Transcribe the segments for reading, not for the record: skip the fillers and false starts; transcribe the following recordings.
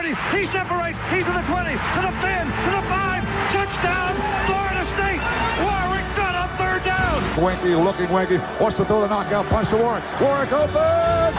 He separates. He's to the 20, to the 10, to the 5. Touchdown, Florida State. Warwick got up third down. Winky looking Winky. Wants to throw the knockout punch to Warwick. Warwick open.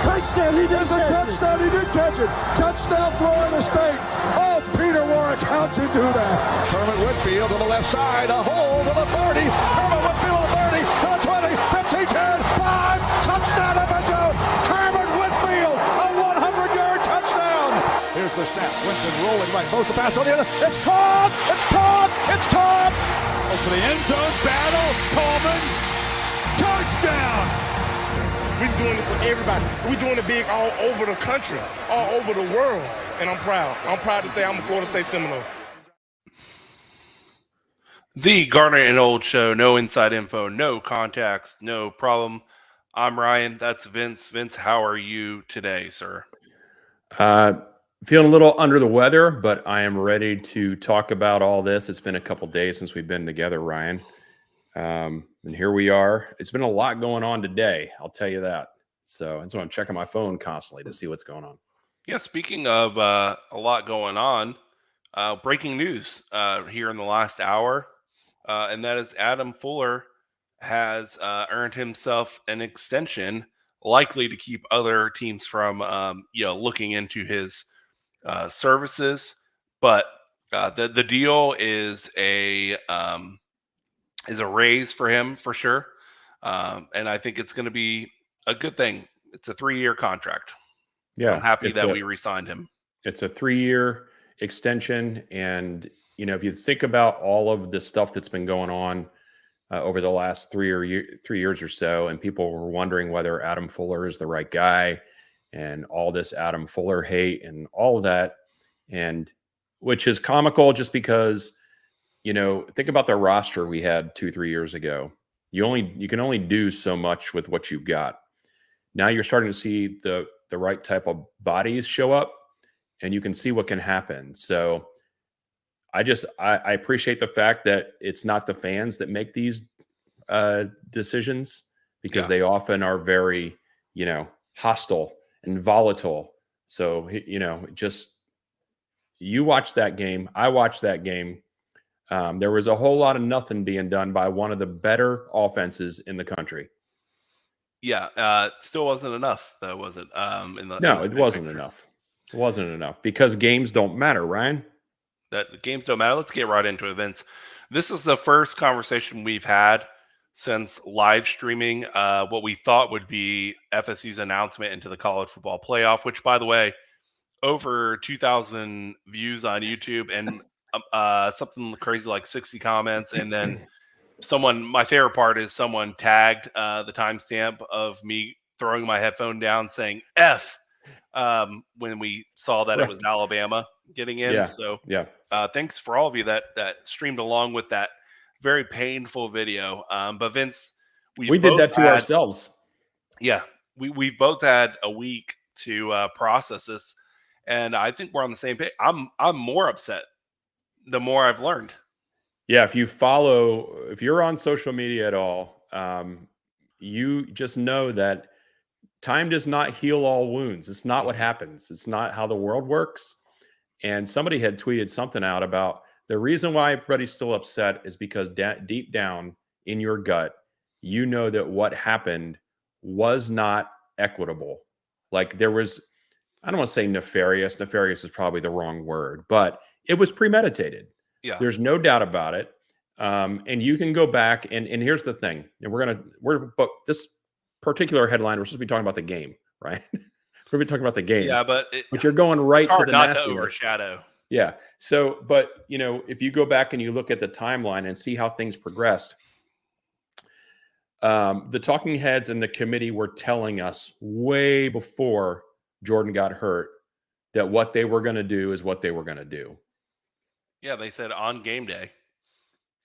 Touchdown. He did a touchdown. He did catch it. Touchdown, Florida State. Oh, Peter Warwick, how'd you do that? Kermit Whitfield to the left side. A hole to the 30. Kermit Whitfield to the 30, to the 20, 15, 10, 5. Touchdown up and down. Kermit Whitfield, a 100-yard touchdown. Here's the snap. Winston rolling right. Throws the pass on the other. It's caught. It's caught. It's caught. For the end zone battle. Coleman. Touchdown. We're doing it for everybody. We're doing it big all over the country, all over the world. And I'm proud. I'm proud to say I'm a Florida State Seminole. The Garnet and Old Show. No inside info, no contacts, no problem. I'm Ryan. That's Vince. Vince, how are you today, sir? Feeling a little under the weather, but I am ready to talk about all this. It's been a couple days since we've been together, Ryan. And here we are. It's been a lot going on today, I'll tell you that. So I'm checking my phone constantly to see what's going on. Yeah, speaking of a lot going on, breaking news here in the last hour, and that is Adam Fuller has earned himself an extension, likely to keep other teams from looking into his services, but the deal is a raise for him for sure, and I think it's going to be a good thing. It's a 3-year contract. Yeah, I'm happy that we re-signed him. It's a 3-year extension, and if you think about all of the stuff that's been going on over the last 3 years or so, and people were wondering whether Adam Fuller is the right guy, and all this Adam Fuller hate and all of that, and which is comical just because, think about the roster we had 2-3 years ago. You can only do so much with what you've got. Now you're starting to see the right type of bodies show up, and you can see what can happen. So I appreciate the fact that it's not the fans that make these decisions, because they often are very, hostile and volatile. So, you watch that game. I watched that game. There was a whole lot of nothing being done by one of the better offenses in the country. Yeah. It still wasn't enough, though, was it? It wasn't enough. It wasn't enough because games don't matter, Ryan. That games don't matter. Let's get right into it, Vince. This is the first conversation we've had since live streaming what we thought would be FSU's announcement into the college football playoff, which, by the way, over 2,000 views on YouTube and something crazy like 60 comments. And then my favorite part is someone tagged the timestamp of me throwing my headphone down saying F when we saw that it was Alabama getting in. Yeah. So yeah. Thanks for all of you that streamed along with that very painful video. But Vince, we did that to ourselves. Yeah. We've both had a week to process this, and I think we're on the same page. I'm more upset the more I've learned. Yeah. If you're on social media at all, you just know that time does not heal all wounds. It's not what happens. It's not how the world works. And somebody had tweeted something out about the reason why everybody's still upset is because deep down in your gut, you know that what happened was not equitable. Like there was, I don't want to say nefarious. Nefarious is probably the wrong word, but it was premeditated. Yeah. There's no doubt about it. And you can go back and here's the thing. And but this particular headline, we're supposed to be talking about the game, right? We're going to be talking about the game. Yeah, but you're going right to the nastiness. To overshadow. Yeah. So, but if you go back and you look at the timeline and see how things progressed, the talking heads and the committee were telling us way before Jordan got hurt that what they were going to do is what they were going to do. Yeah, they said on game day.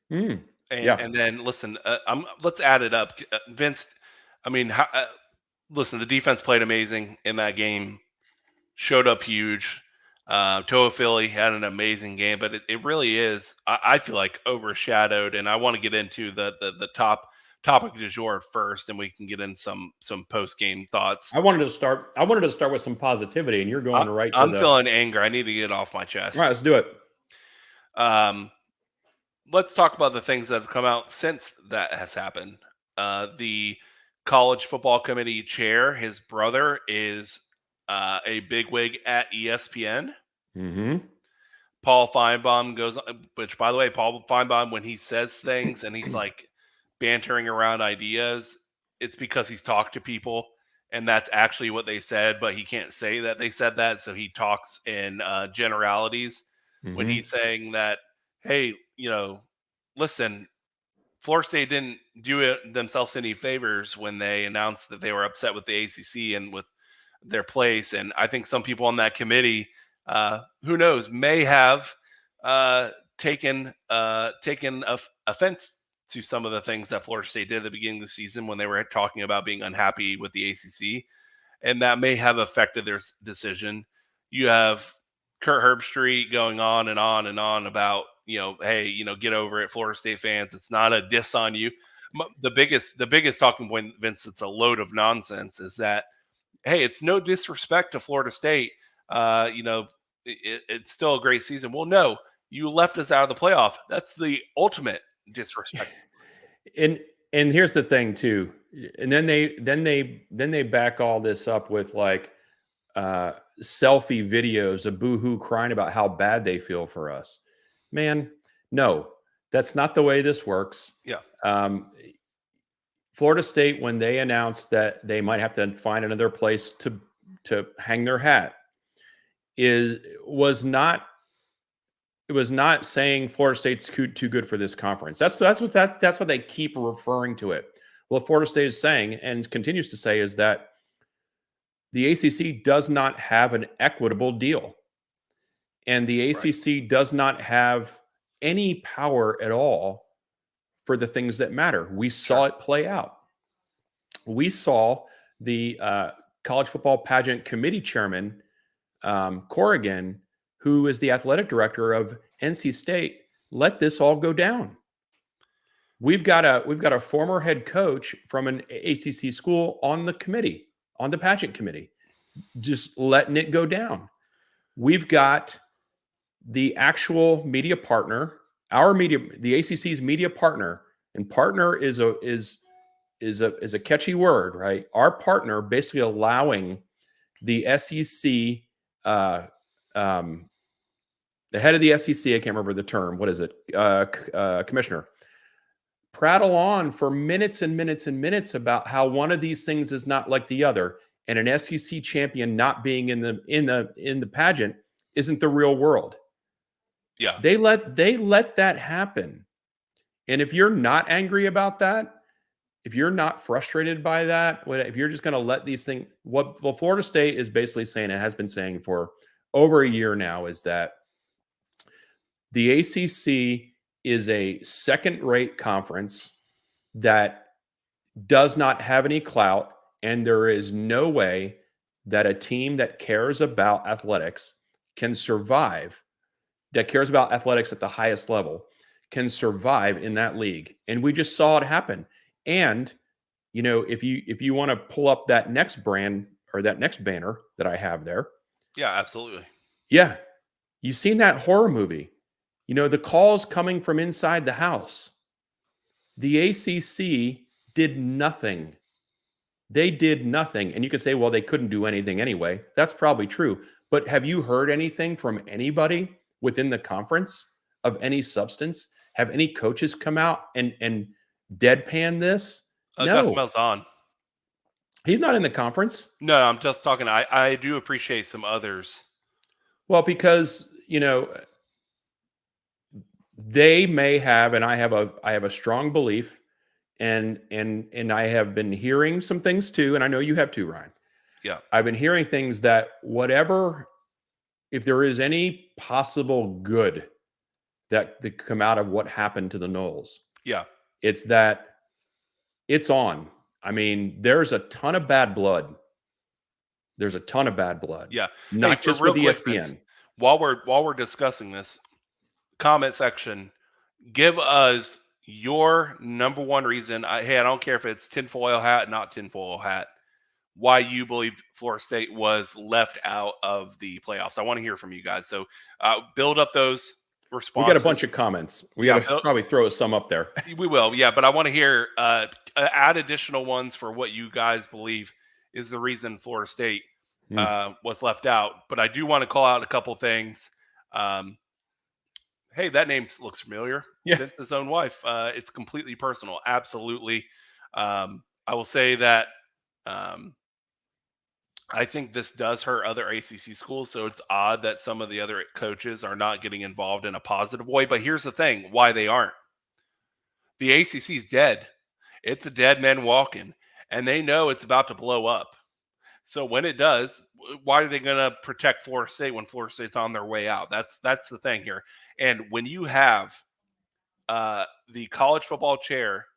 And then listen, let's add it up, Vince. I mean, listen, the defense played amazing in that game, showed up huge. Toa Philly had an amazing game, but it really is, I feel like, overshadowed. And I want to get into the top topic du jour first, and we can get in some post game thoughts. I wanted to start with some positivity, and you're going right to I'm the. feeling anger. I need to get it off my chest. All right, let's do it. Let's talk about the things that have come out since that has happened. The college football committee chair, his brother, is a bigwig at ESPN. Mm-hmm. Paul Feinbaum goes, which, by the way, Paul Feinbaum, when he says things and he's like bantering around ideas, it's because he's talked to people and that's actually what they said, but he can't say that they said that. So he talks in generalities when he's saying that, hey, listen, Florida State didn't do themselves any favors when they announced that they were upset with the ACC and with their place. And I think some people on that committee, who knows, may have taken offense to some of the things that Florida State did at the beginning of the season when they were talking about being unhappy with the ACC, and that may have affected their decision. You have Kurt Herbstreit going on and on and on about, hey, get over it, Florida State fans. It's not a diss on you. The biggest talking point, Vince, it's a load of nonsense, is that, hey, it's no disrespect to Florida State. It's still a great season. Well, no, you left us out of the playoff. That's the ultimate disrespect. And here's the thing too. And then they back all this up with like selfie videos of boohoo crying about how bad they feel for us. Man, no, that's not the way this works. Yeah. Florida State, when they announced that they might have to find another place to hang their hat, was not saying Florida State's too good for this conference. That's what they keep referring to it. Well, Florida State is saying and continues to say is that the ACC does not have an equitable deal, and the ACC does not have any power at all for the things that matter. We saw it play out. We saw the college football pageant committee chairman, Corrigan, who is the athletic director of NC State, let this all go down. We've got a former head coach from an ACC school on the committee, on the pageant committee, just letting it go down. We've got the actual media partner, the ACC's media partner, and partner is a catchy word, right? Our partner basically allowing the SEC, the head of the SEC, I can't remember the term. What is it? Commissioner. Prattle on for minutes and minutes and minutes about how one of these things is not like the other, and an SEC champion not being in the pageant isn't the real world. Yeah. They let that happen. And if you're not angry about that, if you're not frustrated by that, if you're just going to let these things, what Florida State is basically saying, it has been saying for over a year now, is that the ACC is a second-rate conference that does not have any clout, and there is no way that a team that cares about athletics can survive, that cares about athletics at the highest level, can survive in that league. And we just saw it happen. And, if you want to pull up that next brand or that next banner that I have there. Yeah, absolutely. Yeah. You've seen that horror movie. The calls coming from inside the house. The ACC did nothing. They did nothing. And you could say, well, they couldn't do anything anyway. That's probably true. But have you heard anything from anybody within the conference of any substance? Have any coaches come out and deadpan this? No. Gus Malzahn. He's not in the conference. No, I'm just talking. I do appreciate some others. Well, because, they may have, and I have a strong belief, and I have been hearing some things too, and I know you have too, Ryan. Yeah. I've been hearing things that if there is any possible good that come out of what happened to the Noles, yeah, it's that it's on. I mean, there's a ton of bad blood. Yeah. Not just with ESPN. Vince, while we're discussing this, comment section, give us your number one reason, I don't care if it's tinfoil hat, not tinfoil hat, why you believe Florida State was left out of the playoffs. I want to hear from you guys. So build up those responses. We got a bunch of comments. We got to probably throw some up there. We will, yeah. But I want to hear add additional ones for what you guys believe is the reason Florida State was left out. But I do want to call out a couple things. Hey, that name looks familiar. Yeah. His own wife. It's completely personal. Absolutely. I will say that I think this does hurt other ACC schools, so it's odd that some of the other coaches are not getting involved in a positive way. But here's the thing, why they aren't. The ACC is dead. It's a dead man walking, and they know it's about to blow up. So when it does, why are they going to protect Florida State when Florida State's on their way out? That's the thing here. And when you have the college football chair,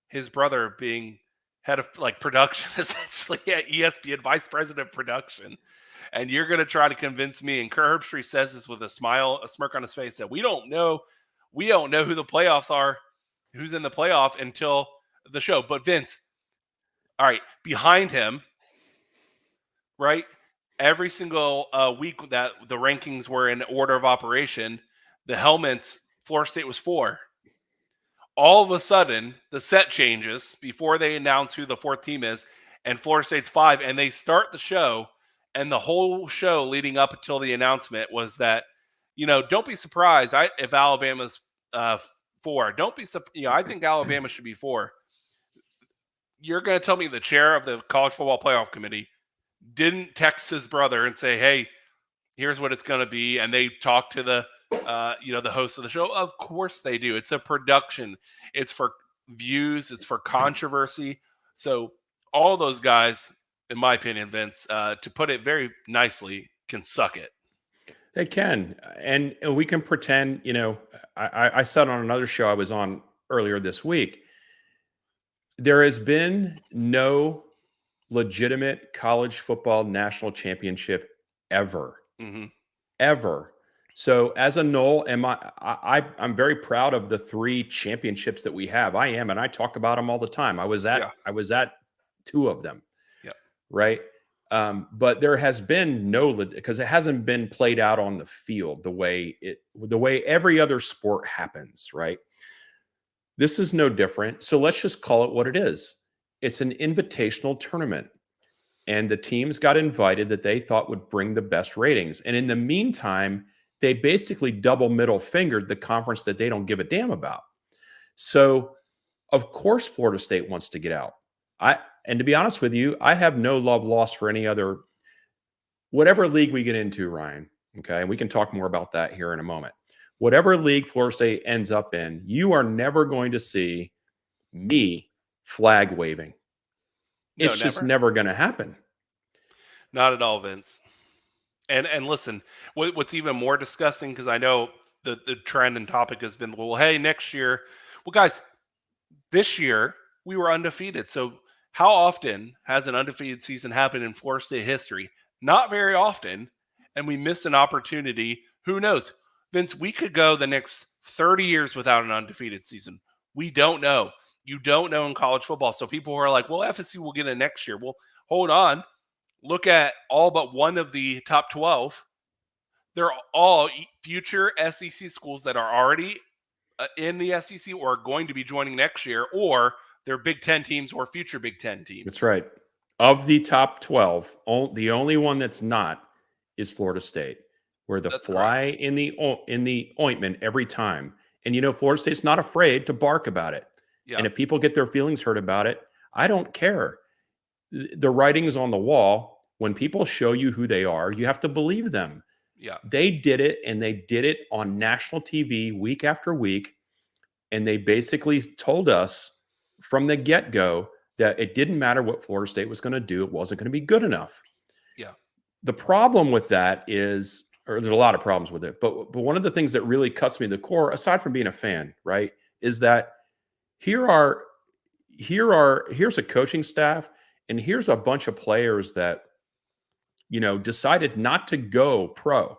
his brother being head of production, essentially at ESPN, vice president of production. And you're going to try to convince me, and Kurt Herbstreit says this with a smile, a smirk on his face, that we don't know who the playoffs are, who's in the playoff until the show. But Vince, all right, behind him, right, every single week that the rankings were in order of operation, the helmets, Florida State was 4. All of a sudden, the set changes before they announce who the 4th team is, and Florida State's 5, and they start the show, and the whole show leading up until the announcement was that, don't be surprised if Alabama's 4. Don't be surprised. I think Alabama should be 4. You're going to tell me the chair of the College Football Playoff Committee didn't text his brother and say, hey, here's what it's going to be, and they talked to the host of the show? Of course they do. It's a production. It's for views. It's for controversy. So all those guys, in my opinion, Vince, to put it very nicely, can suck it. They can. And we can pretend, I said on another show I was on earlier this week, there has been no legitimate college football national championship ever. Mm-hmm. Ever. So as a Nole, I'm very proud of the 3 championships that we have. I am, and I talk about them all the time. I was at 2 of them. Yeah. Right. But there has been because it hasn't been played out on the field the way every other sport happens. Right. This is no different. So let's just call it what it is. It's an invitational tournament, and the teams got invited that they thought would bring the best ratings. And in the meantime, they basically double middle fingered the conference that they don't give a damn about. So, of course, Florida State wants to get out. And to be honest with you, I have no love lost for any other, whatever league we get into, Ryan. Okay. And we can talk more about that here in a moment. Whatever league Florida State ends up in, you are never going to see me flag waving. It's just never going to happen. Not at all, Vince. And listen, what's even more disgusting, because I know the trend and topic has been, well, hey, next year. Well, guys, this year we were undefeated. So how often has an undefeated season happened in Florida State history? Not very often. And we missed an opportunity. Who knows? Vince, we could go the next 30 years without an undefeated season. We don't know. You don't know in college football. So people who are like, well, FSU will get it next year. Well, hold on. Look at all but one of the top 12. They're all future SEC schools that are already in the SEC or are going to be joining next year, or they're Big Ten teams or future Big Ten teams. That's right. Of the top 12, the only one that's not is Florida State. We're the fly in the ointment every time. And, Florida State's not afraid to bark about it. Yeah. And if people get their feelings hurt about it, I don't care. The writing's on the wall. When people show you who they are, you have to believe them. Yeah. They did it, and they did it on national TV week after week. And they basically told us from the get-go that it didn't matter what Florida State was going to do. It wasn't going to be good enough. Yeah. The problem with that is, or there's a lot of problems with it, but one of the things that really cuts me to the core, aside from being a fan, right, is that here's a coaching staff, and here's a bunch of players that, decided not to go pro,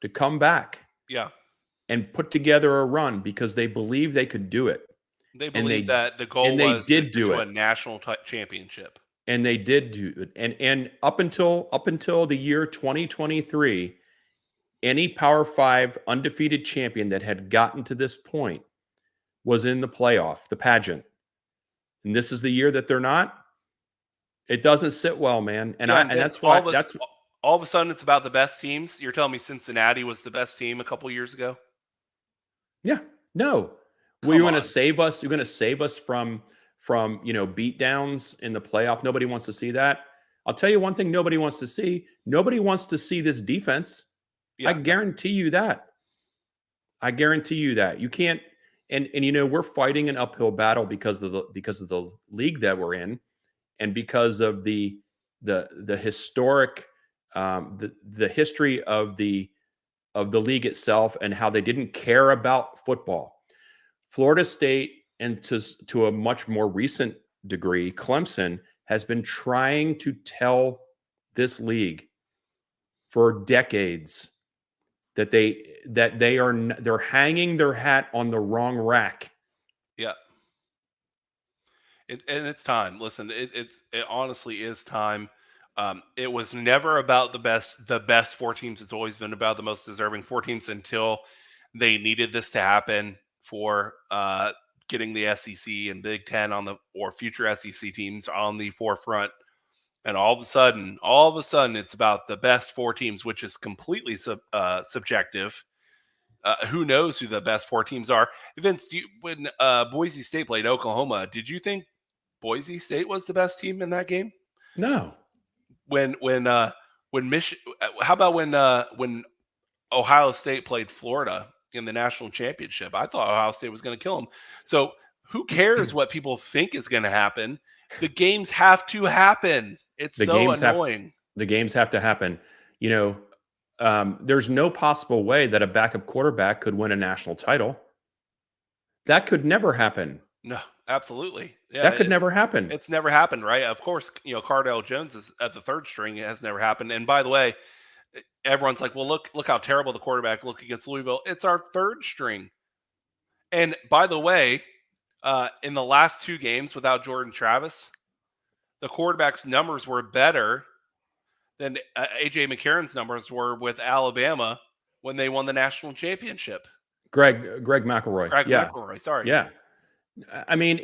to come back. Yeah. and put together a run because they believed they could do it. They And believed that the goal and they was to did get do to a it. national championship. And they did do it. And up until the year 2023, any Power 5 undefeated champion that had gotten to this point was in the playoff, the pageant. And this is the year that they're not. It doesn't sit well, man. And that's why all of a sudden it's about the best teams. You're telling me Cincinnati was the best team a couple years ago? Yeah. No. Were you going to save us? You're going to save us from beatdowns in the playoff? Nobody wants to see that. I'll tell you one thing nobody wants to see. Nobody wants to see this defense. Yeah. I guarantee you that. You can't and we're fighting an uphill battle because of the league that we're in and because of the historic the history of the league itself and how they didn't care about football. Florida State, and to a much more recent degree, Clemson, has been trying to tell this league for decades that they're hanging their hat on the wrong rack. Yeah. And it's time. Listen, it honestly is time. It was never about the best 4 teams. It's always been about the most deserving 4 teams until they needed this to happen for getting the SEC and Big Ten or future SEC teams on the forefront. And all of a sudden, it's about the best 4 teams, which is completely subjective. Who knows who the best 4 teams are? Vince, when Boise State played Oklahoma, did you think Boise State was the best team in that game? No. When Michigan, how about when Ohio State played Florida in the national championship? I thought Ohio State was going to kill them. So who cares what people think is going to happen? The games have to happen. It's so annoying. The games have to happen. There's no possible way that a backup quarterback could win a national title. That could never happen. No, absolutely. Yeah, that could never happen. It's never happened, right? Of course, Cardale Jones is at the 3rd string. It has never happened. And by the way, everyone's like, well, look how terrible the quarterback looked against Louisville. It's our 3rd string. And by the way, in the last 2 games without Jordan Travis, the quarterback's numbers were better than A.J. McCarron's numbers were with Alabama when they won the national championship. Greg McElroy. McElroy, sorry. Yeah. I mean,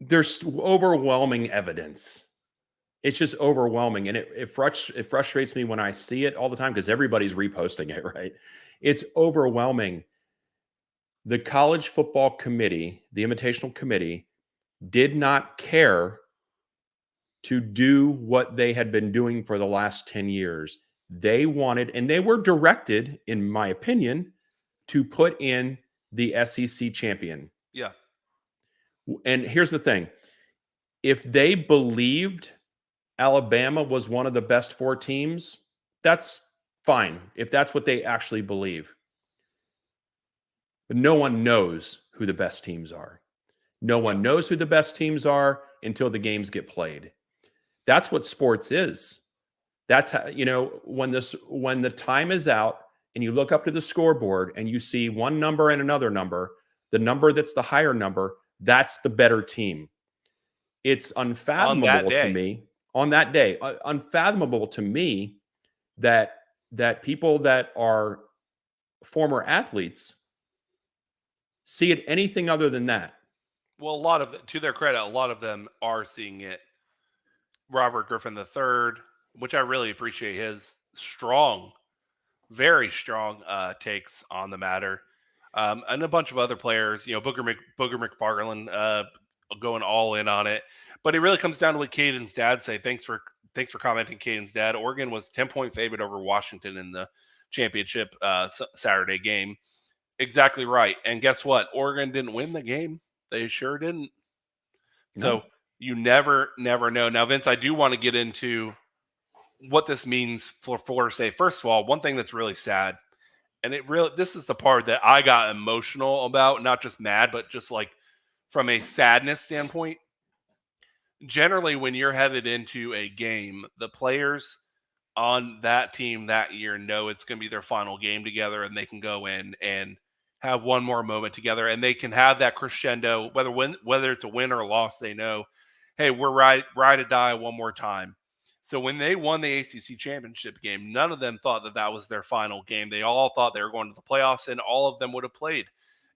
there's overwhelming evidence. It's just overwhelming. And it frustrates me when I see it all the time because everybody's reposting it, right? It's overwhelming. The college football committee, the invitational committee, did not care to do what they had been doing for the last 10 years. They wanted, and they were directed, in my opinion, to put in the SEC champion. Yeah. And here's the thing. If they believed Alabama was one of the best 4 teams, that's fine. If that's what they actually believe. But no one knows who the best teams are. No one knows who the best teams are until the games get played. That's what sports is. That's how, when the time is out and you look up to the scoreboard and you see one number and another number, the number that's the higher number, that's the better team. It's unfathomable to me on that day, unfathomable to me that people that are former athletes see it anything other than that. Well, to their credit, a lot of them are seeing it. Robert Griffin III, which I really appreciate his very strong takes on the matter. And a bunch of other players, Booger McFarland going all in on it. But it really comes down to what Caden's dad say. Thanks for commenting, Caden's dad. Oregon was 10-point favorite over Washington in the championship Saturday game. Exactly right. And guess what? Oregon didn't win the game. They sure didn't. No. So you never know. Now, Vince, I do want to get into what this means for Florida State. First of all, one thing that's really sad, and this is the part that I got emotional about, not just mad, but just like from a sadness standpoint. Generally, when you're headed into a game, the players on that team that year know it's going to be their final game together, and they can go in and have one more moment together, and they can have that crescendo, whether it's a win or a loss. They know, hey, we're ride or die one more time. So when they won the ACC championship game, none of them thought that that was their final game. They all thought they were going to the playoffs, and all of them would have played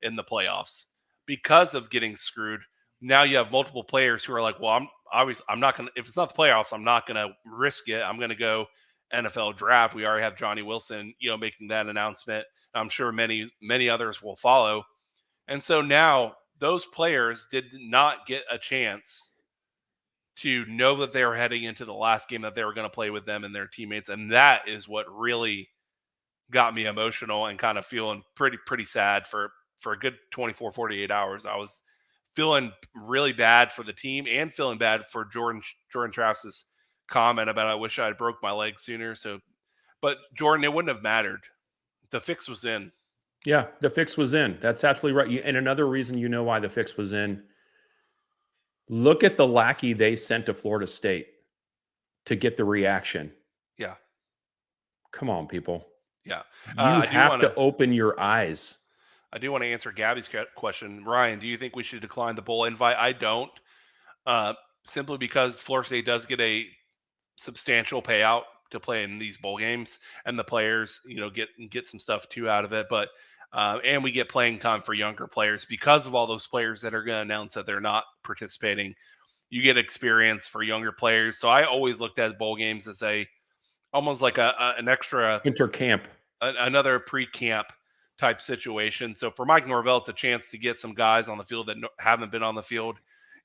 in the playoffs because of getting screwed. Now you have multiple players who are like, well, I'm not going to, if it's not the playoffs, I'm not going to risk it. I'm going to go NFL draft. We already have Johnny Wilson, making that announcement. I'm sure many, many others will follow. And so now those players did not get a chance to know that they were heading into the last game that they were going to play with them and their teammates. And that is what really got me emotional and kind of feeling pretty sad for a good 24, 48 hours. I was feeling really bad for the team and feeling bad for Jordan Travis's comment about, I wish I had broke my leg sooner. So, but Jordan, it wouldn't have mattered. The fix was in. Yeah, the fix was in. That's absolutely right. And another reason you know why the fix was in, look at the lackey they sent to Florida State to get the reaction. Yeah. Come on, people. Yeah. You have to open your eyes. I do want to answer Gabby's question. Ryan, do you think we should decline the bowl invite? I don't. Simply because Florida State does get a substantial payout to play in these bowl games, and the players, get some stuff too out of it. But and we get playing time for younger players because of all those players that are going to announce that they're not participating. You get experience for younger players. So I always looked at bowl games as almost like an extra intercamp, another pre-camp type situation. So for Mike Norvell, it's a chance to get some guys on the field that haven't been on the field.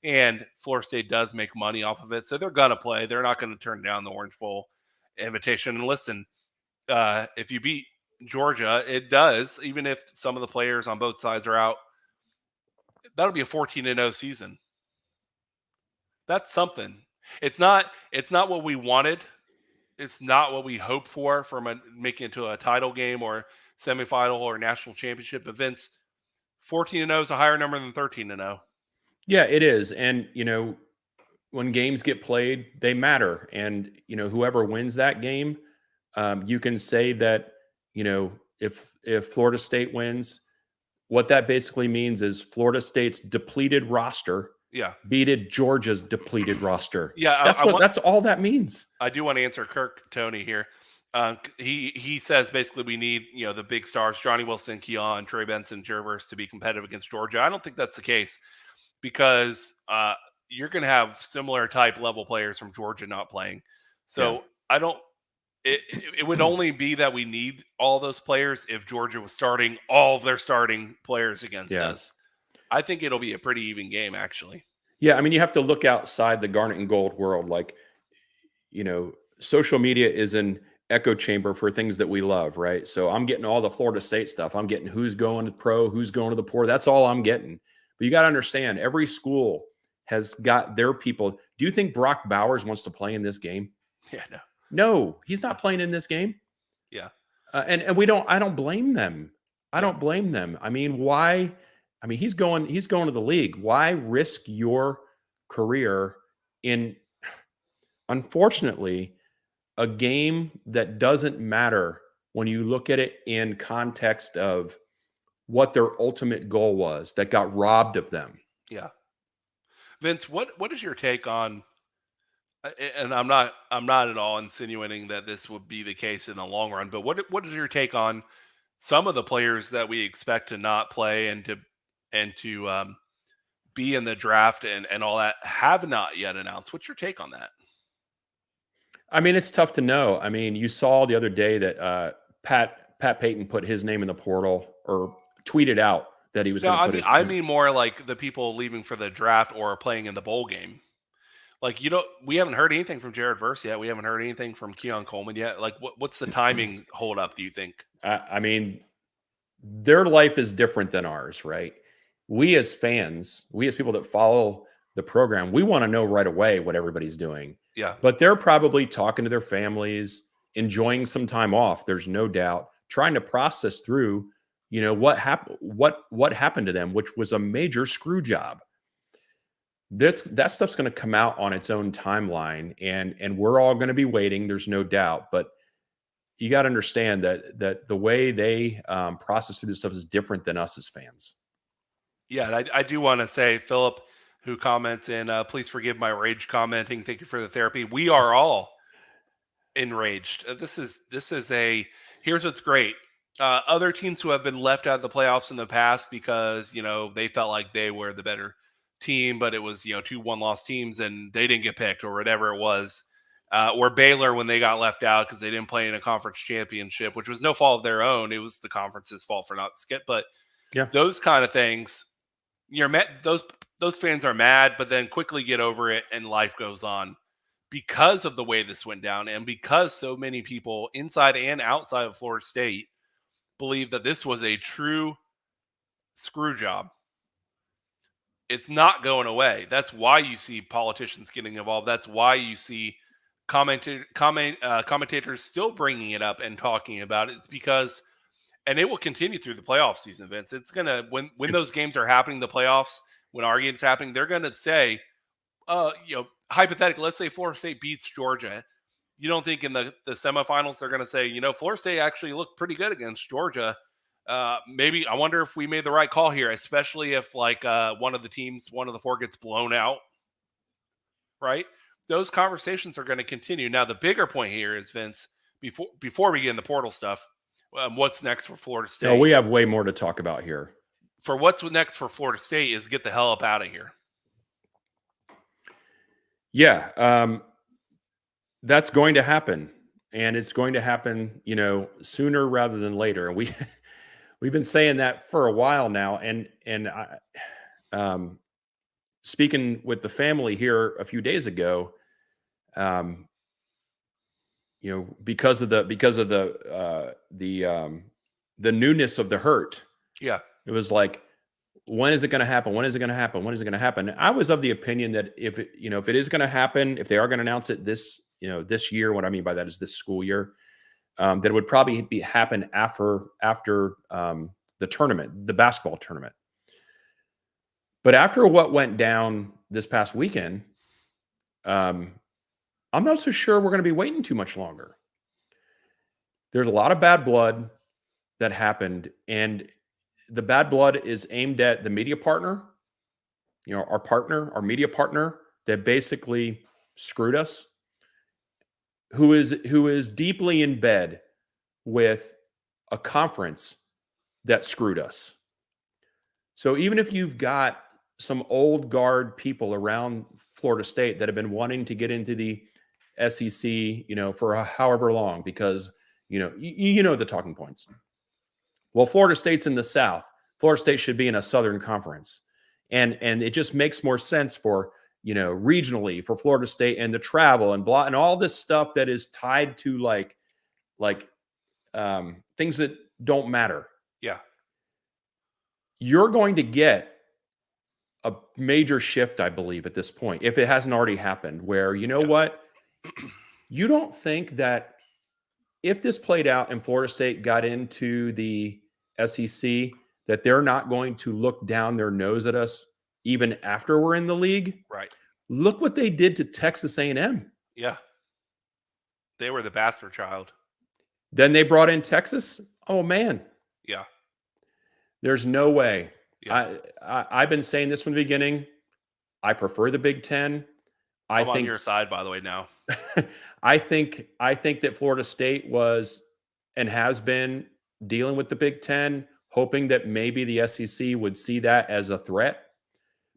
And Florida State does make money off of it. So they're going to play. They're not going to turn down the Orange Bowl invitation. And listen, if you beat Georgia, it does, even if some of the players on both sides are out, that'll be a 14-0 season. That's something. It's not what we wanted. It's not what we hoped for from making it to a title game or semifinal or national championship events. 14-0 is a higher number than 13-0. Yeah, it is. And, when games get played, they matter. And, whoever wins that game, you can say that, if Florida State wins, what that basically means is Florida State's depleted roster beated Georgia's depleted roster. Yeah, that's all that means. I do want to answer Kirk Tony here. He says basically we need, the big stars, Johnny Wilson, Keon, Trey Benson, Jervers, to be competitive against Georgia. I don't think that's the case because you're going to have similar type level players from Georgia not playing. So yeah. It would only be that we need all those players if Georgia was starting all of their starting players against us. I think it'll be a pretty even game, actually. Yeah, I mean, you have to look outside the Garnet and Gold world. Like, social media is an echo chamber for things that we love, right? So I'm getting all the Florida State stuff. I'm getting who's going to pro, who's going to the poor. That's all I'm getting. But you got to understand, every school has got their people. Do you think Brock Bowers wants to play in this game? Yeah, no. No, he's not playing in this game. Yeah. And I don't blame them. I don't blame them. I mean, why? I mean, he's going to the league. Why risk your career in, unfortunately, a game that doesn't matter when you look at it in context of what their ultimate goal was that got robbed of them? Yeah. Vince, what is your take on, and I'm not at all insinuating that this would be the case in the long run, but what is your take on some of the players that we expect to not play and to be in the draft and all that have not yet announced? What's your take on that? I mean, it's tough to know. I mean, you saw the other day that Pat Payton put his name in the portal or tweeted out that he was going to put his name. I mean more like the people leaving for the draft or playing in the bowl game. Like, we haven't heard anything from Jared Verse yet. We haven't heard anything from Keon Coleman yet. Like, what's the timing hold up, do you think? I mean, their life is different than ours, right? We as fans, we as people that follow the program, we want to know right away what everybody's doing. Yeah. But they're probably talking to their families, enjoying some time off. There's no doubt, trying to process through, what happened to them, which was a major screw job. that stuff's going to come out on its own timeline, and we're all going to be waiting. There's no doubt, but you got to understand that the way they process through this stuff is different than us as fans. Yeah, I do want to say, Philip, who comments in, please forgive my rage commenting. Thank you for the therapy. We are all enraged. This is here's what's great. Other teams who have been left out of the playoffs in the past because they felt like they were the better team, but it was 2 one-loss teams and they didn't get picked or whatever it was. Or Baylor when they got left out because they didn't play in a conference championship, which was no fault of their own. It was the conference's fault for not skip. But yeah, those kind of things, those fans are mad, but then quickly get over it and life goes on. Because of the way this went down and because so many people inside and outside of Florida State believe that this was a true screw job, it's not going away. That's why you see politicians getting involved. That's why you see commentators still bringing it up and talking about it. It's because, and it will continue through the playoff season, Vince. It's going to, when those games are happening, the playoffs, when our game's happening, they're going to say, hypothetically, let's say Florida State beats Georgia. You don't think in the semifinals they're going to say, Florida State actually looked pretty good against Georgia. Maybe I wonder if we made the right call here, especially if one of the 4 gets blown out, right? Those conversations are going to continue. Now, the bigger point here is, Vince, before we get in the portal stuff, what's next for Florida State? No, we have way more to talk about here. For what's next for Florida State is get the hell up out of here. Yeah, that's going to happen, and it's going to happen, sooner rather than later. And we've been saying that for a while now. And I, speaking with the family here a few days ago, because of the newness of the hurt. Yeah, it was like, when is it going to happen? When is it going to happen? When is it going to happen? I was of the opinion that if it is going to happen, if they are going to announce it this year, what I mean by that is this school year, that it would probably happen after the tournament, the basketball tournament. But after what went down this past weekend, I'm not so sure we're going to be waiting too much longer. There's a lot of bad blood that happened, and the bad blood is aimed at the media partner, our media partner that basically screwed us, who is deeply in bed with a conference that screwed us. So even if you've got some old guard people around Florida State that have been wanting to get into the SEC, for however long, because the talking points. Well, Florida State's in the South. Florida State should be in a Southern conference. And it just makes more sense for, regionally for Florida State and the travel and blah, and all this stuff that is tied to like things that don't matter. Yeah. You're going to get a major shift, I believe, at this point, if it hasn't already happened, where, what? You don't think that if this played out and Florida State got into the SEC, that they're not going to look down their nose at us even after we're in the league? Right. Look what they did to Texas A&M. Yeah. They were the bastard child. Then they brought in Texas. Oh, man. Yeah. There's no way. Yeah. I've been saying this from the beginning. I prefer the Big Ten. I'm on your side, by the way, now. I think that Florida State was and has been dealing with the Big Ten, hoping that maybe the SEC would see that as a threat.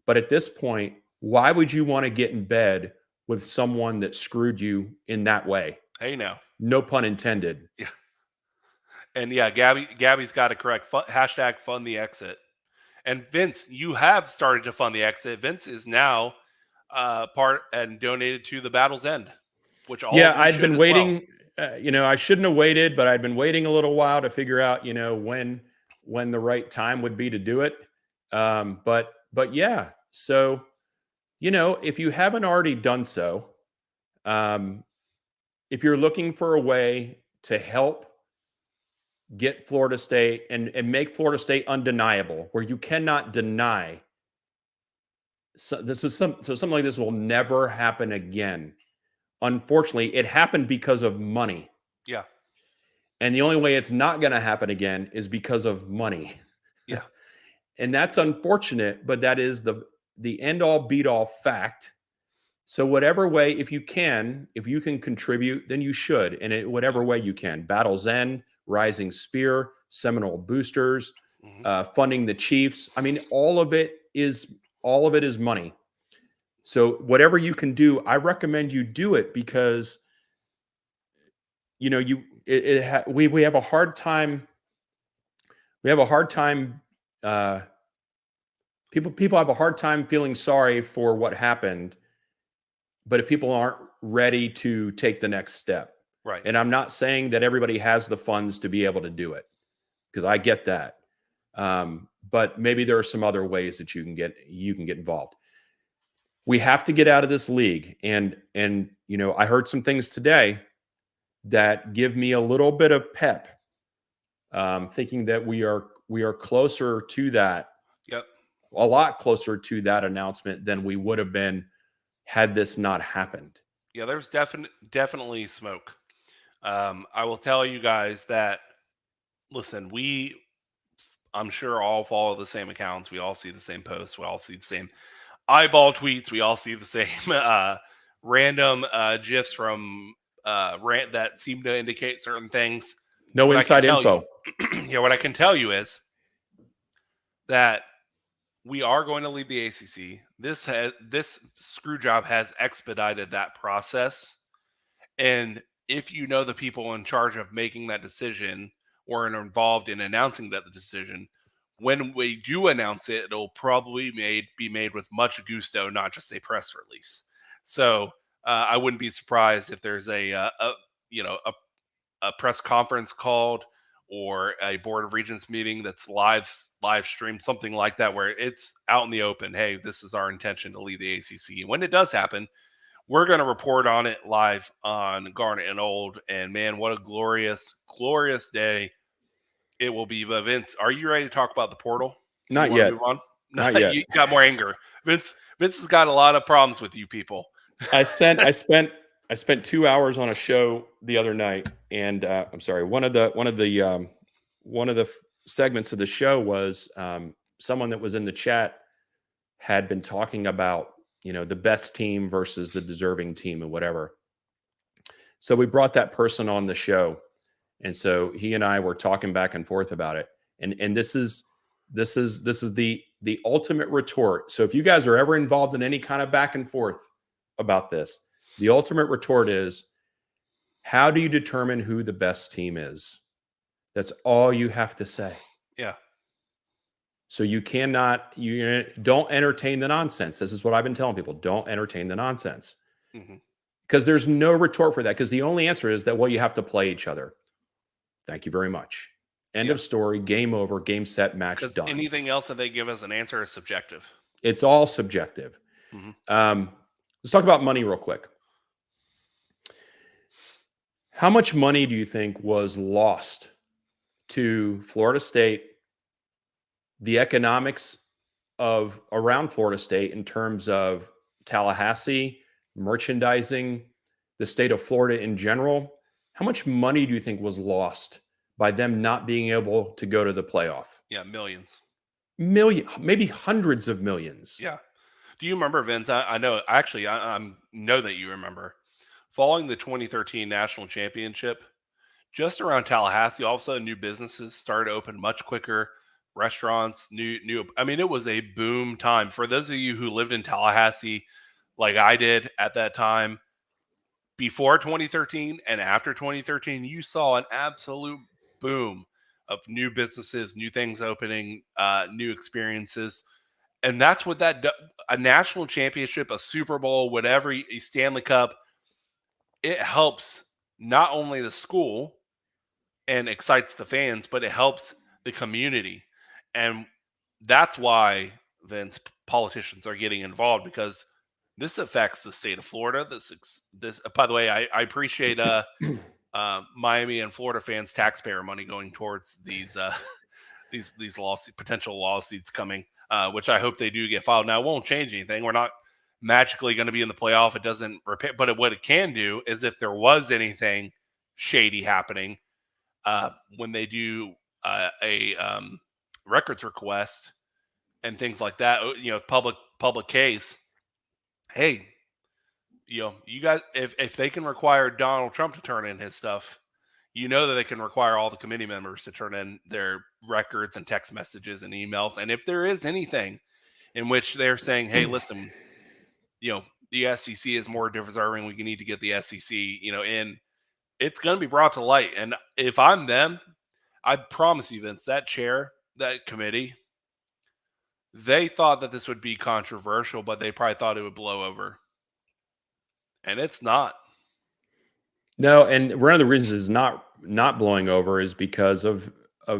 But at this point, why would you want to get in bed with someone that screwed you in that way? Hey, now. No pun intended. Yeah. And yeah, Gabby's got it correct. Hashtag fund the exit. And Vince, you have started to fund the exit. Vince is now part and donated to the Battle's End, which all I'd been waiting. Well. I shouldn't have waited, but I'd been waiting a little while to figure out, when the right time would be to do it. But yeah, so if you haven't already done so, if you're looking for a way to help get Florida State and make Florida State undeniable, where you cannot deny So something like this will never happen again. Unfortunately, it happened because of money. Yeah. And the only way it's not going to happen again is because of money. Yeah. And that's unfortunate, but that is the end all beat all fact. So whatever way, if you can contribute, then you should. And in whatever way you can. Battle's End, Rising Spear, Seminole Boosters, funding the Chiefs. I mean, all of it is money. So whatever you can do, I recommend you do it because we have a hard time. We have a hard time. People have a hard time feeling sorry for what happened, but if people aren't ready to take the next step, Right. And I'm not saying that everybody has the funds to be able to do it, because I get that. But maybe there are some other ways that you can get involved. We have to get out of this league, and I heard some things today that give me a little bit of pep, thinking that we are closer to that. Yep. A lot closer to that announcement than we would have been had this not happened. Yeah, there's definitely smoke. I will tell you guys that, listen, I'm sure all follow the same accounts. We all see the same posts. We all see the same eyeball tweets. We all see the same random GIFs from rant that seem to indicate certain things. No inside info. What I can tell you is that we are going to leave the ACC. This screw job has expedited that process. And if you know the people in charge of making that decision or are involved in announcing that the decision, when we do announce it, it'll probably be made with much gusto, not just a press release. So I wouldn't be surprised if there's a press conference called, or a Board of Regents meeting that's live streamed, something like that, where it's out in the open. Hey, this is our intention to leave the ACC. And when it does happen, we're going to report on it live on Garnet and Old. And man, what a glorious, glorious day it will be. But Vince, are you ready to talk about the portal? Not yet. Move on? Not yet. You got more anger. Vince has got a lot of problems with you people. I spent 2 hours on a show the other night, and I'm sorry. One of the segments of the show was someone that was in the chat had been talking about the best team versus the deserving team and whatever. So we brought that person on the show, and so he and I were talking back and forth about it. And this is the ultimate retort. So if you guys are ever involved in any kind of back and forth about this, the ultimate retort is, how do you determine who the best team is? That's all you have to say. Yeah. So you don't entertain the nonsense. This is what I've been telling people. Don't entertain the nonsense. Because there's no retort for that. Because the only answer is that, well, you have to play each other. Thank you very much. End of story. Game over. Game, set, match, done. Anything else that they give as an answer is subjective. It's all subjective. Let's talk about money real quick. How much money do you think was lost to Florida State, the economics of around Florida State in terms of Tallahassee, merchandising, the state of Florida in general? How much money do you think was lost by them not being able to go to the playoff? Yeah, millions. Maybe hundreds of millions. Yeah. Do you remember, Vince? I know, actually, I know that you remember. Following the 2013 national championship, just around Tallahassee, all of a sudden new businesses started to open much quicker. Restaurants, it was a boom time. For those of you who lived in Tallahassee, like I did at that time, before 2013 and after 2013, you saw an absolute boom of new businesses, new things opening, new experiences. And that's what a national championship, a Super Bowl, whatever, a Stanley Cup, it helps not only the school and excites the fans, but it helps the community. And that's why, Vince, politicians are getting involved, because this affects the state of Florida. This, by the way, I appreciate Miami and Florida fans' taxpayer money going towards these these potential lawsuits coming, which I hope they do get filed. Now, it won't change anything. We're not magically going to be in the playoff. It doesn't repair, but what it can do is if there was anything shady happening when they do a records request and things like that, public case. Hey, you guys, if they can require Donald Trump to turn in his stuff, that they can require all the committee members to turn in their records and text messages and emails. And if there is anything in which they're saying, hey, listen, the SEC is more deserving, we need to get the SEC, in, it's going to be brought to light. And if I'm them, I promise you, Vince, that chair, that committee, they thought that this would be controversial, but they probably thought it would blow over. And it's not. No, and one of the reasons it's not blowing over is because of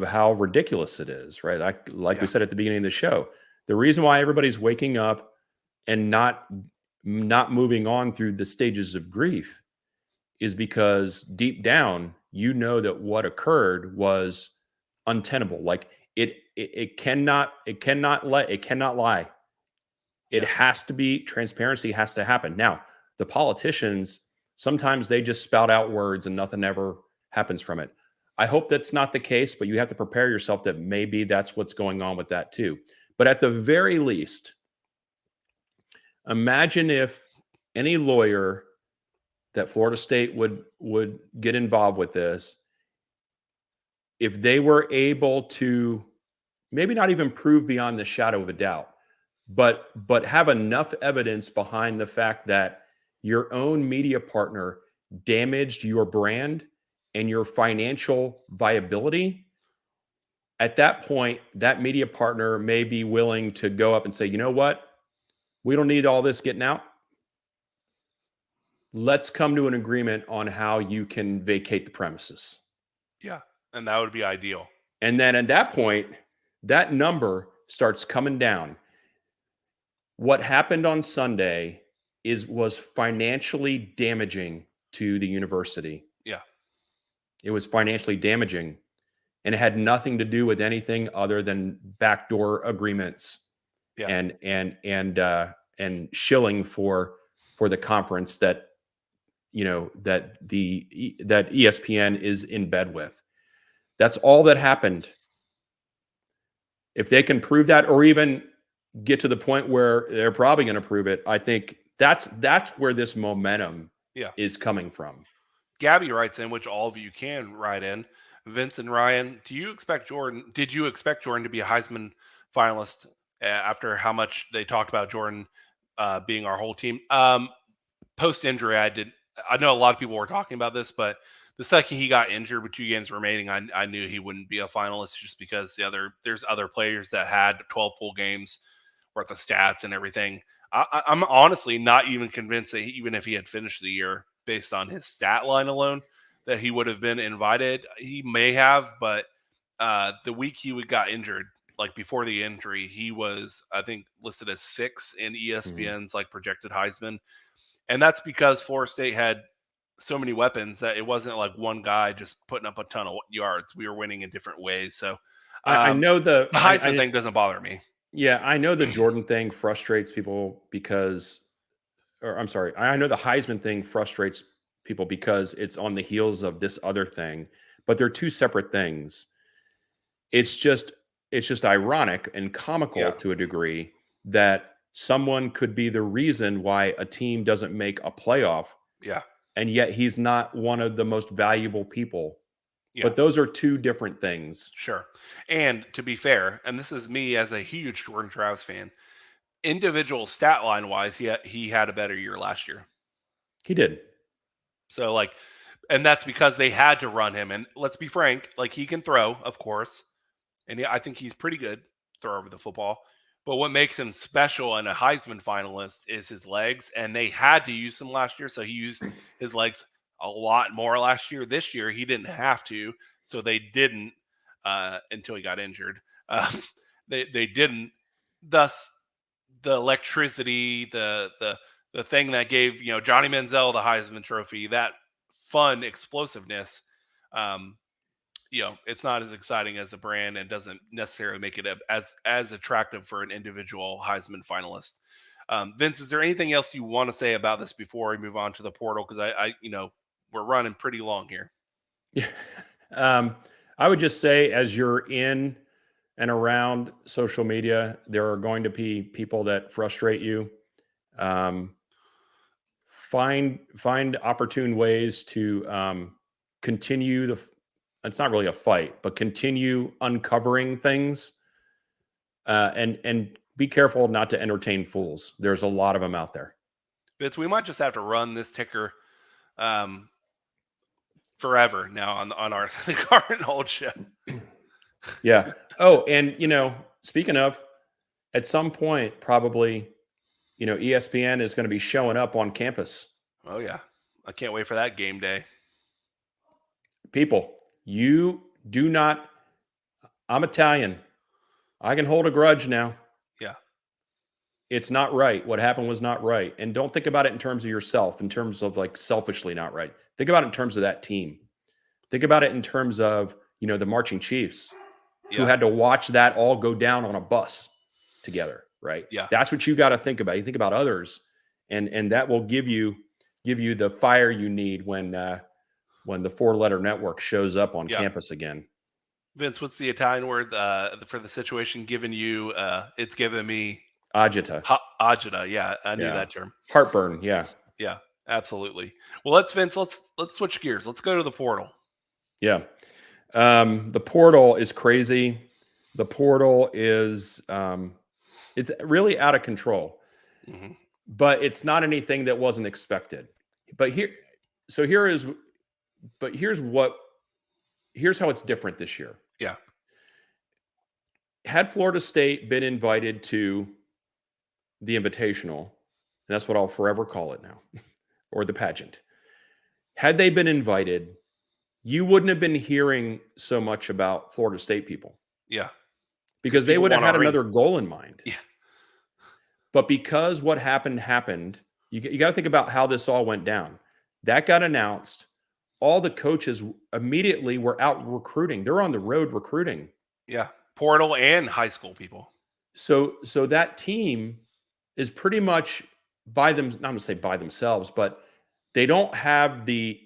how ridiculous it is, right? Like we said at the beginning of the show, the reason why everybody's waking up and not moving on through the stages of grief is because deep down, that what occurred was untenable. Like it cannot lie. It has to be, transparency has to happen. Now, the politicians, sometimes they just spout out words and nothing ever happens from it. I hope that's not the case, but you have to prepare yourself that maybe that's what's going on with that too. But at the very least, imagine if any lawyer that Florida State would get involved with this, if they were able to maybe not even prove beyond the shadow of a doubt, but have enough evidence behind the fact that your own media partner damaged your brand and your financial viability, at that point, that media partner may be willing to go up and say, you know what? We don't need all this getting out. Let's come to an agreement on how you can vacate the premises. Yeah, and that would be ideal. And then at that point, that number starts coming down. What happened on Sunday was financially damaging to the university. Yeah. It was financially damaging, and it had nothing to do with anything other than backdoor agreements and shilling for the conference that that ESPN is in bed with. That's all that happened. If they can prove that, or even get to the point where they're probably going to prove it, I think that's where this momentum is coming from. Gabby writes in, which all of you can write in. Vince and Ryan, did you expect Jordan to be a Heisman finalist after how much they talked about Jordan being our whole team? Post-injury, I know a lot of people were talking about this, but the second he got injured with 2 games remaining, I knew he wouldn't be a finalist just because there's other players that had 12 full games worth of stats and everything. I'm honestly not even convinced that even if he had finished the year based on his stat line alone, that he would have been invited. He may have, but the week he got injured, like before the injury, he was, I think, listed as 6 in ESPN's like projected Heisman. And that's because Florida State had so many weapons that it wasn't like one guy just putting up a ton of yards. We were winning in different ways. So I know the Heisman thing doesn't bother me. Yeah, I know the Jordan thing frustrates people I know the Heisman thing frustrates people because it's on the heels of this other thing, but they're two separate things. It's just ironic and comical to a degree that someone could be the reason why a team doesn't make a playoff. Yeah. And yet he's not one of the most valuable people. Yeah. But those are two different things. Sure. And to be fair, and this is me as a huge Jordan Travis fan, individual stat line wise, he had a better year last year. He did. So and that's because they had to run him. And let's be frank, he can throw, of course. And I think he's pretty good throw over the football. But what makes him special and a Heisman finalist is his legs. And they had to use him last year. So he used his legs a lot more last year. This year, he didn't have to. So they didn't until he got injured. They didn't. Thus, the electricity, the thing that gave Johnny Manziel the Heisman Trophy, that fun explosiveness, it's not as exciting as a brand and doesn't necessarily make it as attractive for an individual Heisman finalist. Vince, is there anything else you want to say about this before we move on to the portal? Because we're running pretty long here. Yeah. I would just say, as you're in and around social media, there are going to be people that frustrate you. Find opportune ways to continue it's not really a fight, but continue uncovering things, and be careful not to entertain fools. There's a lot of them out there. Vince, we might just have to run this ticker forever now on our the Garnet old show. Yeah. Oh, and speaking of, at some point, probably, ESPN is going to be showing up on campus. Oh yeah, I can't wait for that game day. People, you do not. I'm Italian. I can hold a grudge now. Yeah. It's not right. What happened was not right. And don't think about it in terms of yourself, in terms of like selfishly not right. Think about it in terms of that team. Think about it in terms of, the marching Chiefs who had to watch that all go down on a bus together, right? Yeah. That's what you got to think about. You think about others, and that will give you the fire you need when the 4-letter network shows up on campus again. Vince, what's the Italian word for the situation given you? It's given me agita. Agita, yeah, I knew that term. Heartburn, yeah. Yeah, absolutely. Well, let's switch gears. Let's go to the portal. Yeah. The portal is crazy. The portal is it's really out of control. Mm-hmm. But it's not anything that wasn't expected. Here's how it's different this year. Yeah. Had Florida State been invited to the Invitational, and that's what I'll forever call it now, or the pageant. Had they been invited, you wouldn't have been hearing so much about Florida State people. Yeah. Because they would have had another goal in mind. Yeah. But because what happened, you got to think about how this all went down. That got announced. All the coaches immediately were out recruiting. They're on the road recruiting. Yeah. Portal and high school people. So that team is pretty much not going to say by themselves, but they don't have the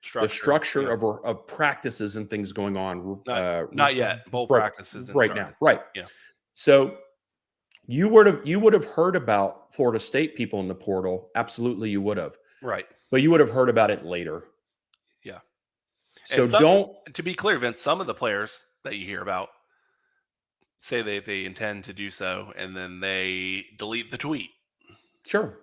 structure of practices and things going on. Not yet. Bowl practices right now. Right. Yeah. So you would have heard about Florida State people in the portal. Absolutely, you would have. Right. But you would have heard about it later. Yeah. So to be clear, Vince, some of the players that you hear about say they intend to do so, and then they delete the tweet. Sure.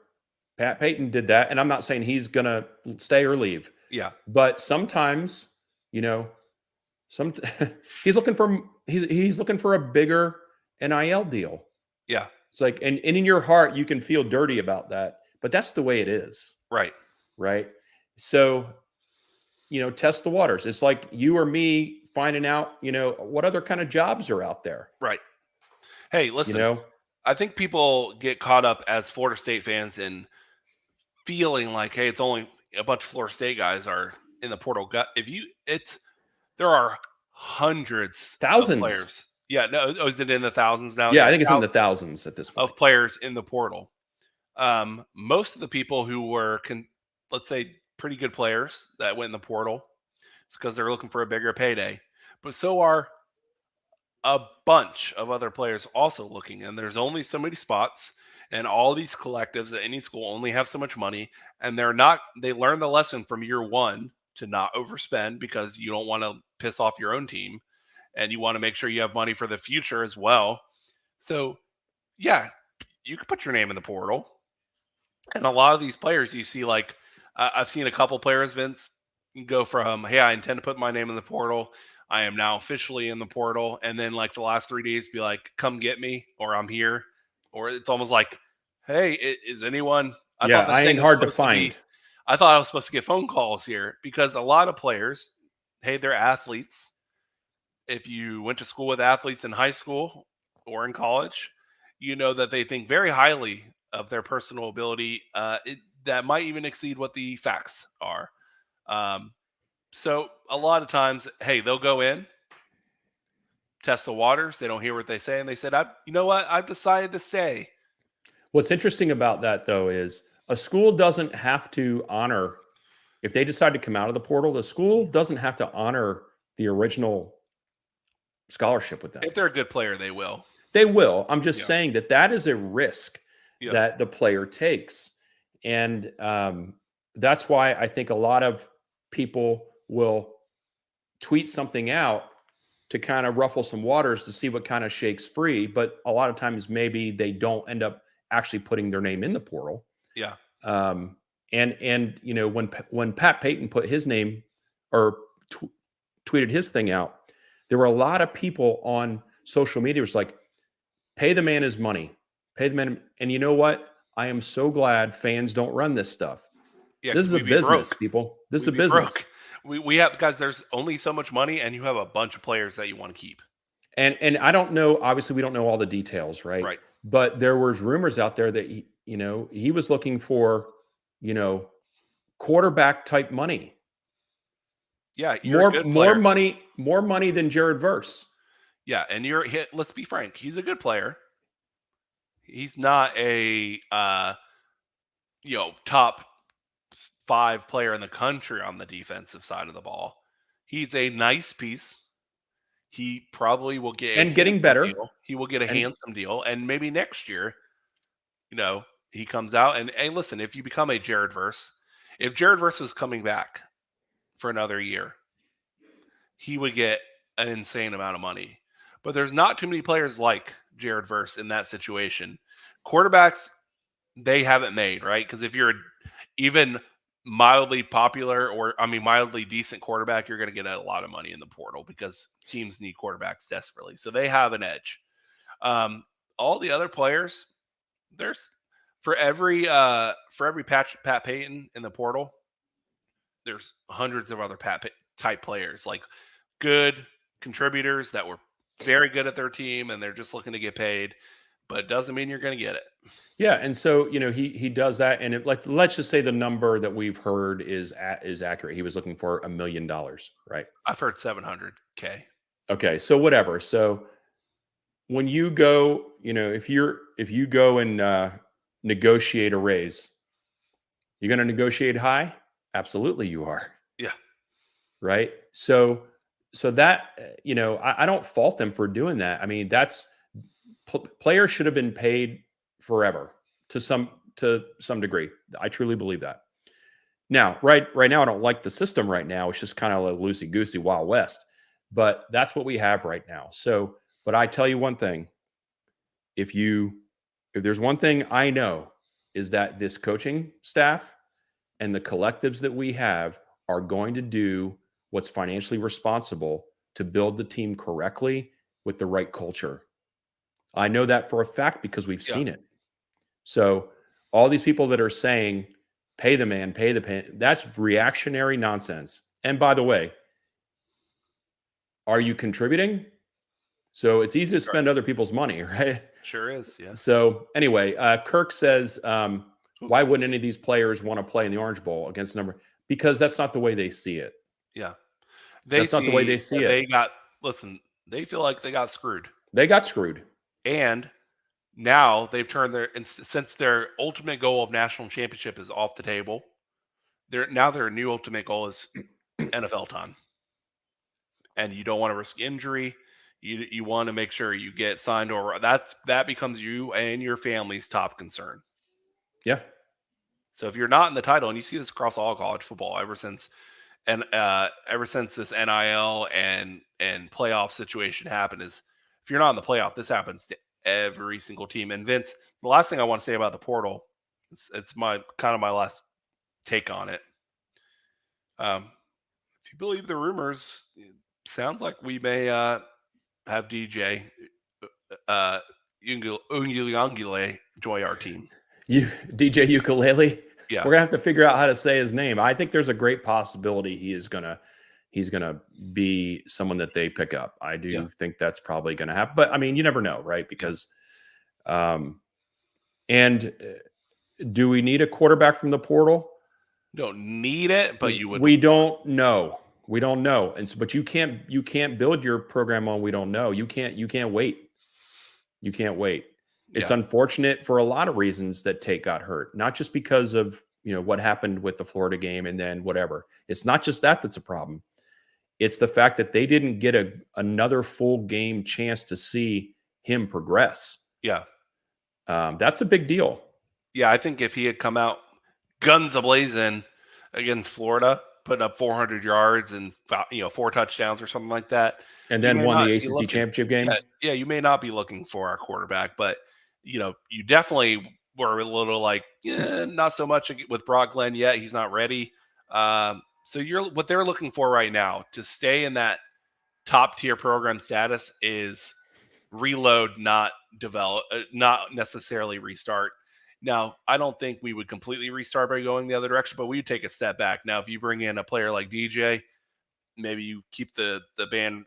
Pat Payton did that, and I'm not saying he's going to stay or leave. Yeah. But sometimes, he's looking for a bigger NIL deal. Yeah. It's like, and in your heart, you can feel dirty about that, but that's the way it is. Right. Right. So, test the waters. It's like you or me finding out, what other kind of jobs are out there. Right. Hey, listen, I think people get caught up as Florida State fans in feeling like, hey, it's only a bunch of Florida State guys are in the portal. There are hundreds, thousands of players. Yeah, no, is it in the thousands now? Yeah, I think it's in the thousands at this point of players in the portal. Most of the people who were, let's say, pretty good players that went in the portal, it's because they're looking for a bigger payday. But so are a bunch of other players also looking, and there's only so many spots. And all these collectives at any school only have so much money, and they learn the lesson from year one to not overspend because you don't want to piss off your own team and you want to make sure you have money for the future as well. So yeah, you can put your name in the portal. And a lot of these players you see, like I've seen a couple players, Vince, go from, hey, I intend to put my name in the portal, I am now officially in the portal. And then like the last 3 days be like, come get me, or I'm here. Or it's almost like, hey, is anyone? I ain't hard to find. I thought I was supposed to get phone calls here because a lot of players, hey, they're athletes. If you went to school with athletes in high school or in college, you know that they think very highly of their personal ability. That might even exceed what the facts are. So a lot of times, hey, they'll go in, test the waters. They don't hear what they say, and they said, "You know what? I've decided to stay." What's interesting about that, though, is a school doesn't have to honor, if they decide to come out of the portal, the school doesn't have to honor the original scholarship with them. If they're a good player, they will. They will. I'm just Yeah. saying that is a risk Yeah. that the player takes. And that's why I think a lot of people will tweet something out to kind of ruffle some waters to see what kind of shakes free. But a lot of times maybe they don't end up actually putting their name in the portal. Yeah. And you know, when Pat Payton put his name or tweeted his thing out, there were a lot of people on social media was like, pay the man his money, pay the man. And you know what? I am so glad fans don't run this stuff. Yeah, this is a business, people. This is a business. We have, guys, there's only so much money, and you have a bunch of players that you want to keep. And I don't know, obviously we don't know all the details, right? Right. But there was rumors out there that he was looking for, quarterback type money. Yeah, you're a good more player. more money than Jared Verse. Yeah, and let's be frank, he's a good player. He's not a top 5 player in the country on the defensive side of the ball. He's a nice piece. He probably will get and getting better. Deal. He will get a handsome deal, and maybe next year, he comes out and hey, listen, if you become a Jared Verse, if Jared Verse was coming back for another year, he would get an insane amount of money. But there's not too many players like Jared Verse in that situation. Quarterbacks, they haven't made, right? Because if you're even mildly popular mildly decent quarterback, you're going to get a lot of money in the portal because teams need quarterbacks desperately. So they have an edge. All the other players, there's for every Pat Payton in the portal, there's hundreds of other Pat type players, like good contributors that were very good at their team and they're just looking to get paid, but it doesn't mean you're going to get it. Yeah, and so he does that, and let's just say the number that we've heard is accurate. He was looking for $1 million, right? I've heard 700K. Okay, so whatever. So when you go, if you go and negotiate a raise, you're going to negotiate high? Absolutely, you are. Yeah. Right. So that I don't fault them for doing that. I mean, players should have been paid forever to some degree. I truly believe that. Now, right now, I don't like the system right now. It's just kind of like loosey goosey, Wild West. But that's what we have right now. So, but I tell you one thing: if there's one thing I know is that this coaching staff and the collectives that we have are going to do what's financially responsible to build the team correctly with the right culture. I know that for a fact because we've seen it. So all these people that are saying, pay the man, pay the pan, that's reactionary nonsense. And by the way, are you contributing? So it's easy to spend other people's money, right? Sure is, yeah. So anyway, Kirk says, why wouldn't any of these players want to play in the Orange Bowl against the number? Because that's not the way they see it. Yeah. That's not the way they see it. They feel like they got screwed. They got screwed. And now they've turned since their ultimate goal of national championship is off the table, their new ultimate goal is NFL time. And you don't want to risk injury. You want to make sure you get signed over. That becomes you and your family's top concern. Yeah. So if you're not in the title, and you see this across all college football ever since this NIL and playoff situation happened, is if you're not in the playoff, this happens to every single team. And Vince, the last thing I want to say about the portal, it's my last take on it. If you believe the rumors, it sounds like we may have DJ Ungulangule join our team. DJ Ukulele? Yeah. We're gonna have to figure out how to say his name. I think there's a great possibility he's gonna be someone that they pick up. I do think that's probably gonna happen. But I mean, you never know, right? Because and do we need a quarterback from the portal? Don't need it, but you would. We don't know. We don't know. And so, but you can't build your program on we don't know. You can't wait. You can't wait. It's unfortunate for a lot of reasons that Tate got hurt, not just because of, what happened with the Florida game and then whatever. It's not just that that's a problem. It's the fact that they didn't get another full game chance to see him progress. Yeah. That's a big deal. Yeah, I think if he had come out guns a-blazing against Florida, putting up 400 yards and 4 touchdowns or something like that, and then won the ACC championship game. Yeah, you may not be looking for our quarterback, but you definitely were a little like, not so much with Brock Glenn yet. He's not ready. So what they're looking for right now to stay in that top tier program status is reload, not develop, not necessarily restart. Now, I don't think we would completely restart by going the other direction, but we would take a step back. Now, if you bring in a player like DJ, maybe you keep the band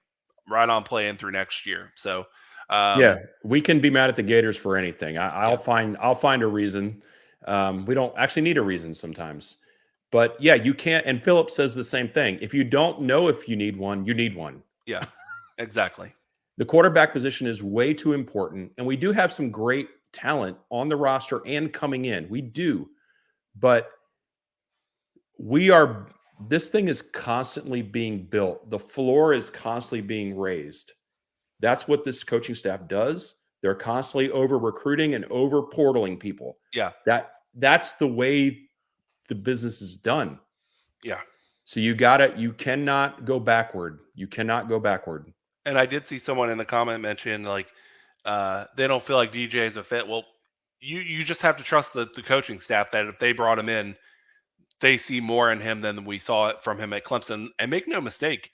right on playing through next year. So, we can be mad at the Gators for anything. I'll find a reason. We don't actually need a reason sometimes, but you can't. And Philip says the same thing. If you don't know if you need one, you need one. Yeah, exactly. The quarterback position is way too important, and we do have some great talent on the roster and coming in. We do, but this thing is constantly being built. The floor is constantly being raised. That's what this coaching staff does. They're constantly over recruiting and over portaling people. Yeah. That's the way the business is done. Yeah. So you cannot go backward. You cannot go backward. And I did see someone in the comment mention they don't feel like DJ is a fit. Well, you just have to trust the coaching staff that if they brought him in, they see more in him than we saw it from him at Clemson. And make no mistake,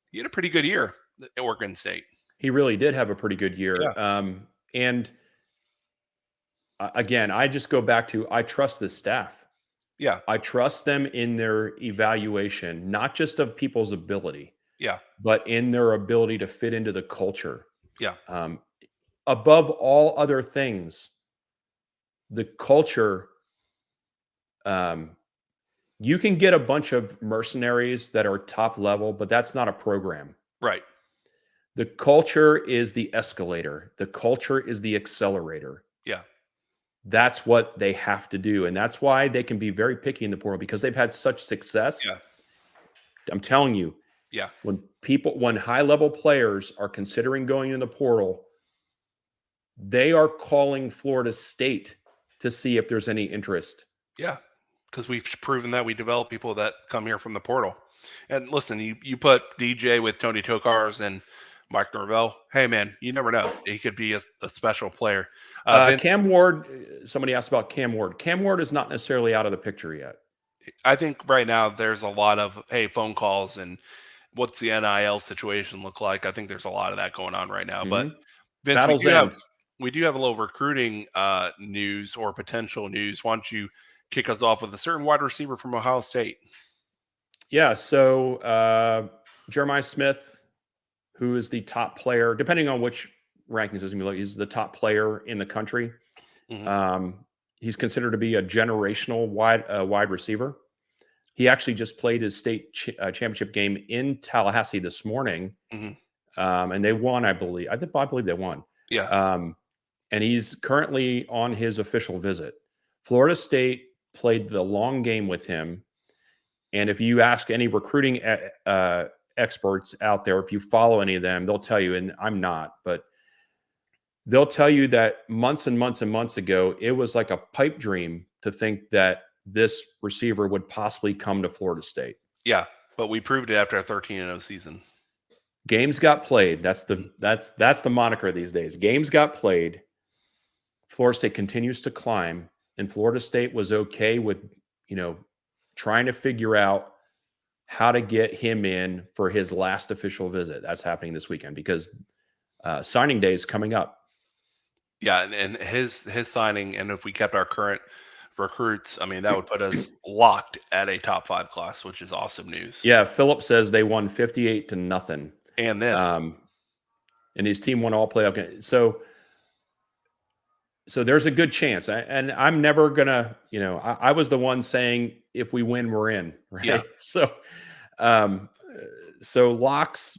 he had a pretty good year at Oregon State. He really did have a pretty good year. Yeah. And again, I just go back to, I trust this staff. Yeah. I trust them in their evaluation, not just of people's ability. Yeah. But in their ability to fit into the culture. Yeah. Above all other things, the culture, you can get a bunch of mercenaries that are top level, but that's not a program. Right. The culture is the escalator. The culture is the accelerator. Yeah. That's what they have to do. And that's why they can be very picky in the portal, because they've had such success. Yeah. I'm telling you. Yeah. When high-level players are considering going in the portal, they are calling Florida State to see if there's any interest. Yeah. Because we've proven that we develop people that come here from the portal. And listen, you put DJ with Tony Tokars and Mike Norvell. Hey, man, you never know. He could be a special player. Cam Ward, somebody asked about Cam Ward. Cam Ward is not necessarily out of the picture yet. I think right now there's a lot of, phone calls and what's the NIL situation look like. I think there's a lot of that going on right now. Mm-hmm. But Vince, Battles we do have a little recruiting news or potential news. Why don't you kick us off with a certain wide receiver from Ohio State? Yeah, so Jeremiah Smith, who is the top player, depending on which ranking system you look, he's the top player in the country. Mm-hmm. He's considered to be a generational wide receiver. He actually just played his state championship game in Tallahassee this morning, and they won, I believe. I believe they won. Yeah. And he's currently on his official visit. Florida State played the long game with him. And if you ask any recruiting experts out there, if you follow any of them, they'll tell you, and I'm not, but they'll tell you that months and months and months ago, it was like a pipe dream to think that this receiver would possibly come to Florida State. Yeah, but we proved it after a 13-0 season. Games got played. That's the moniker these days. Games got played. Florida State continues to climb, and Florida State was okay with, trying to figure out how to get him in for his last official visit. That's happening this weekend because signing day is coming up. Yeah, and his signing, and if we kept our current recruits, that would put us locked at a top 5 class, which is awesome news. Yeah, Philip says they won 58-0. And this. And his team won all playoff games. So there's a good chance. And I'm never going to, I was the one saying, if we win, we're in. Right. Yeah. So So locks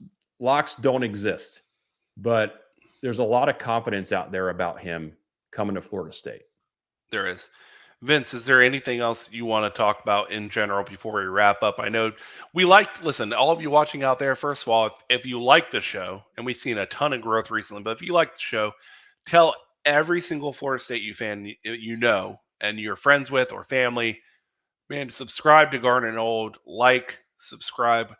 don't exist, but there's a lot of confidence out there about him coming to Florida State. There is. Vince, is there anything else you want to talk about in general before we wrap up? I know listen, all of you watching out there, first of all, if you like the show, and we've seen a ton of growth recently, but if you like the show, tell every single Florida State fan you know and you're friends with or family, man, subscribe to Garnet and Old, subscribe.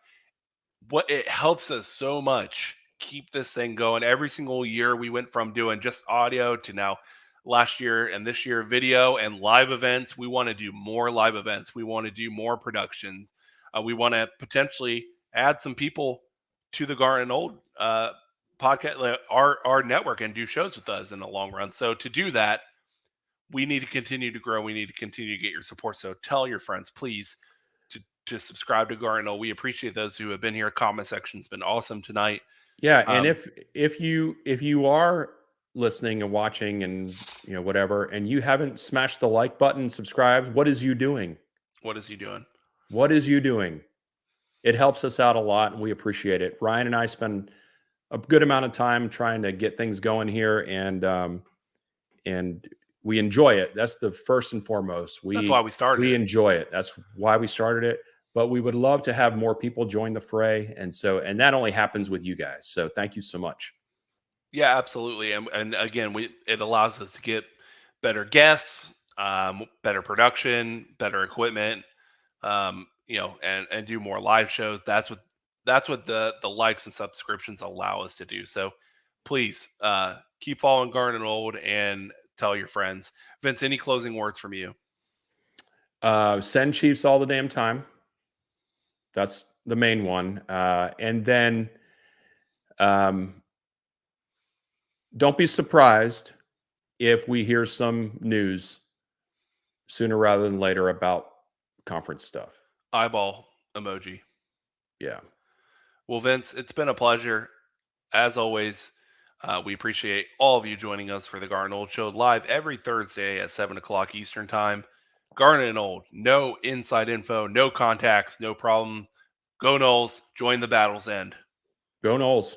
It helps us so much keep this thing going. Every single year we went from doing just audio to now last year and this year video and live events. We want to do more live events. We want to do more production. We want to potentially add some people to the Garnet and Old podcast, our network, and do shows with us in the long run. So to do that, we need to continue to grow. We need to continue to get your support. So tell your friends, please, to subscribe to Garnet. We appreciate those who have been here. Comment section's been awesome tonight. Yeah, and if you are listening and watching and whatever, and you haven't smashed the like button, subscribe, what is you doing? What is he doing? What is you doing? It helps us out a lot, and we appreciate it. Ryan and I spend a good amount of time trying to get things going here, and we enjoy it. That's the first and foremost. That's why we started. We enjoy it. That's why we started it. But we would love to have more people join the fray, and that only happens with you guys. So thank you so much. Yeah, absolutely. And again, it allows us to get better guests, better production, better equipment, and do more live shows. That's what the likes and subscriptions allow us to do. So please keep following Garnet and Old and tell your friends. Vince, any closing words from you? Send Chiefs all the damn time. That's the main one. And then don't be surprised if we hear some news sooner rather than later about conference stuff. Eyeball emoji. Yeah. Well, Vince, it's been a pleasure. As always, we appreciate all of you joining us for the Garnet and Old Show live every Thursday at 7 o'clock Eastern Time. Garnet and Old, no inside info, no contacts, no problem. Go Noles, join the battle's end. Go Noles.